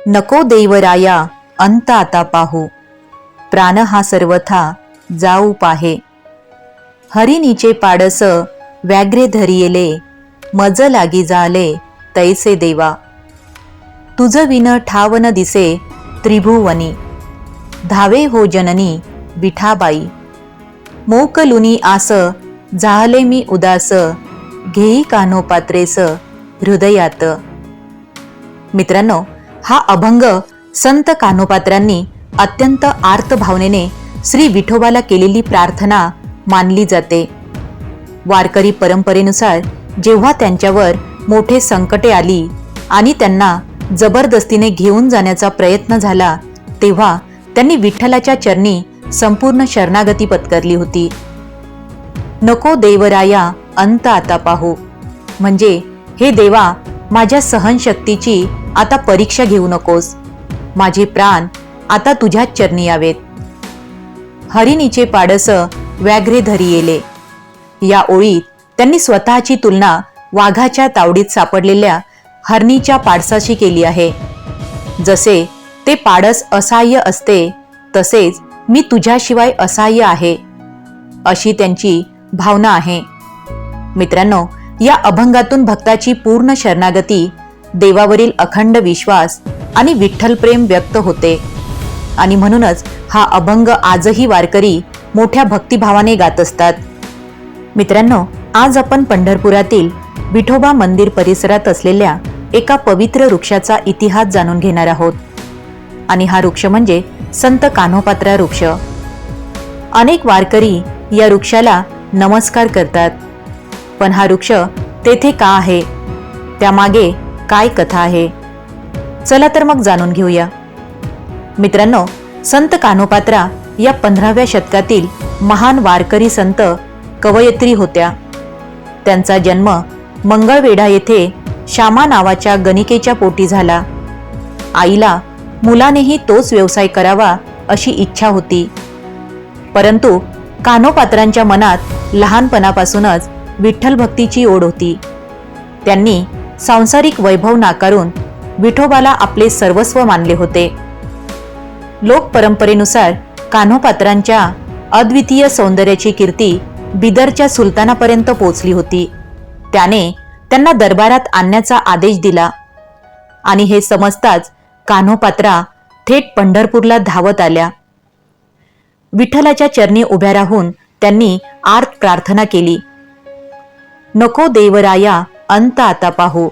नको देवराया अंत आता पाहू, प्राण हा सर्वथा जाऊ पाहे। हरिणीचे पाडस व्याघ्रे धरियेले, मज लागी जाले तैसे देवा। तुझ विन ठाव न दिसे त्रिभुवनी, धावे हो जननी विठाबाई। मोकलुनी आस जाहले मी उदास, घेई कान्होपात्रेस हृदयात। मित्रांनो, हा अभंग संत कान्होपात्रांनी अत्यंत आर्त भावनेने श्री विठोबाला केलेली प्रार्थना मानली जाते। वारकरी परंपरेनुसार जेव्हा त्यांच्यावर मोठे संकटे आली आणि त्यांना जबरदस्तीने घेऊन जाण्याचा प्रयत्न झाला, तेव्हा त्यांनी विठ्ठलाच्या चरणी संपूर्ण शरणागती पत्करली होती। नको देवराया अंत आता पाहू, म्हणजे हे देवा, माझ्या सहनशक्तीची आता परीक्षा घेऊ नकोस, माझे प्राण आता तुझ्याच चरणी यावेत। हरिणीचे पाडस व्याघ्रे धरियेले, या ओळीत त्यांनी स्वतःची तुलना वाघाच्या तावडीत सापडलेल्या हरणीच्या पाडसाशी केली आहे। जसे ते पाडस असहाय्य असते, तसेच मी तुझ्याशिवाय असहाय्य आहे, अशी त्यांची भावना आहे। मित्रांनो, या अभंगातून भक्ताची पूर्ण शरणागती, देवावरील अखंड विश्वास आणि विठ्ठल प्रेम व्यक्त होते। आणि म्हणूनच हा अभंग आजही वारकरी मोठ्या भक्तिभावाने गात असतात। मित्रांनो, आज आपण पंढरपुरातील विठोबा मंदिर परिसरात असलेल्या एका पवित्र वृक्षाचा इतिहास जाणून घेणार आहोत। आणि हा वृक्ष म्हणजे संत कान्होपात्रा वृक्ष। अनेक वारकरी या वृक्षाला नमस्कार करतात, पण हा वृक्ष तेथे का आहे, त्यामागे काय कथा आहे, चला तर मग जाणून घेऊया। मित्रांनो, संत कान्होपात्रा या 15व्या शतकातील महान वारकरी संत कवयित्री होत्या। त्यांचा जन्म मंगळवेढा येथे श्यामा नावाच्या गणिकेच्या पोटी झाला। आईला मुलानेही तोच व्यवसाय करावा अशी इच्छा होती, परंतु कान्होपात्रांच्या मनात लहानपणापासूनच विठ्ठल भक्तीची ओढ होती। त्यांनी सांसारिक वैभव नाकारून विठोबाला आपले सर्वस्व मानले होते। लोक परंपरेनुसार कान्होपात्रांच्या अद्वितीय सौंदर्याची कीर्ती बिदरच्या सुलतानापर्यंत पोहोचली होती। त्याने त्यांना दरबारात आणण्याचा आदेश दिला आणि हे समजताच कान्होपात्रा थेट पंढरपूरला धावत आल्या। विठ्ठलाच्या चरणी उभ्या राहून त्यांनी आर्त प्रार्थना केली, नको देवराया अंत आता पाहू।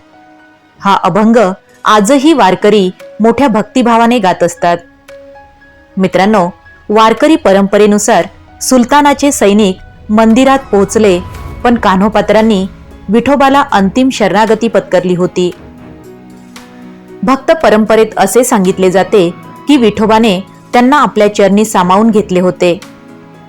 हा अभंग आजही वारकरी मोठ्या भक्तिभावाने गात असतात। मित्रांनो, वारकरी परंपरेनुसार सुलतानाचे सैनिक मंदिरात पोहोचले, पण कान्होपात्रांनी विठोबाला अंतिम शरणागती पत्करली होती। भक्त परंपरेत असे सांगितले जाते की विठोबाने त्यांना आपल्या चरणी सामावून घेतले होते।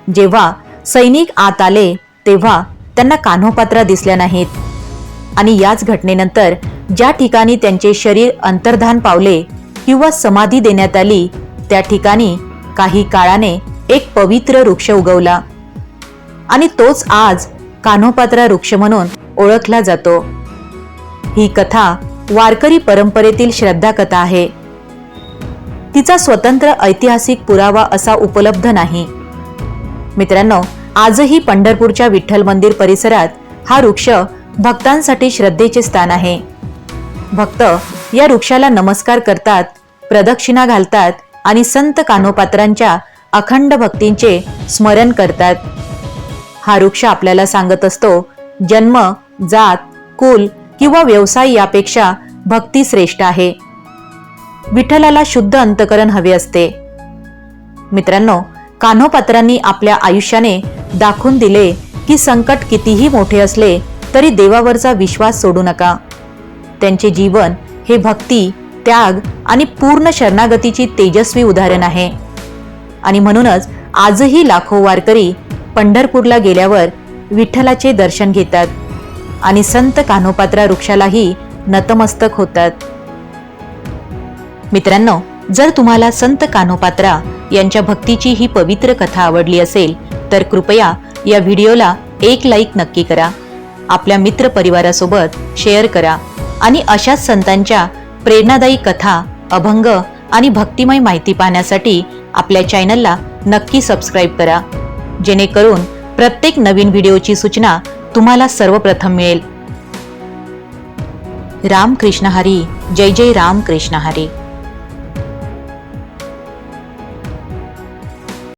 जेव्हा सैनिक आत आले, तेव्हा त्यांना कान्होपात्रा दिसल्या नाहीत आणि याच घटनेनंतर ज्या ठिकाणी त्यांचे शरीर अंतर्धान पावले किंवा समाधी देण्यात आली, त्या ठिकाणी काही काळाने एक पवित्र वृक्ष उगवला आणि तोच आज कान्होपात्रा वृक्ष म्हणून ओळखला जातो। ही कथा वारकरी परंपरेतील श्रद्धा कथा आहे। तिचा स्वतंत्र ऐतिहासिक पुरावा असा उपलब्ध नाही। मित्रांनो, आजही पंढरपूरच्या विठ्ठल मंदिर परिसरात हा वृक्ष भक्तांसाठी श्रद्धेचे स्थान आहे। भक्त या वृक्षाला नमस्कार करतात, प्रदक्षिणा घालतात आणि संत कान्होपात्रांच्या अखंड भक्तींचे स्मरण करतात। हा वृक्ष आपल्याला सांगत असतो, जन्म, जात, कुल किंवा व्यवसाय यापेक्षा भक्ती श्रेष्ठ आहे। विठ्ठलाला शुद्ध अंतकरण हवे असते। मित्रांनो, कान्होपात्रांनी आपल्या आयुष्याने दाखवून दिले की संकट कितीही मोठे असले तरी देवावरचा विश्वास सोडू नका। त्यांचे जीवन हे भक्ती, त्याग आणि पूर्ण शरणागतीची तेजस्वी उदाहरण आहे। आणि म्हणूनच आजही लाखो वारकरी पंढरपूरला गेल्यावर विठ्ठलाचे दर्शन घेतात आणि संत कान्होपात्रा वृक्षालाही नतमस्तक होतात। मित्रांनो, जर तुम्हाला संत कान्होपात्रा यांच्या भक्तीची ही पवित्र कथा आवडली असेल तर कृपया या व्हिडिओला एक लाईक नक्की करा, आपल्या मित्र परिवारासोबत शेअर करा आणि अशाच संतांच्या प्रेरणादायी कथा अभंग आणि भक्तिमय माहिती पाहण्यासाठी आपल्या चॅनलला नक्की सबस्क्राईब करा, जेणेकरून प्रत्येक नवीन व्हिडिओची सूचना तुम्हाला सर्वप्रथम मिळेल. राम कृष्ण हरी. जय जय राम कृष्ण हरी.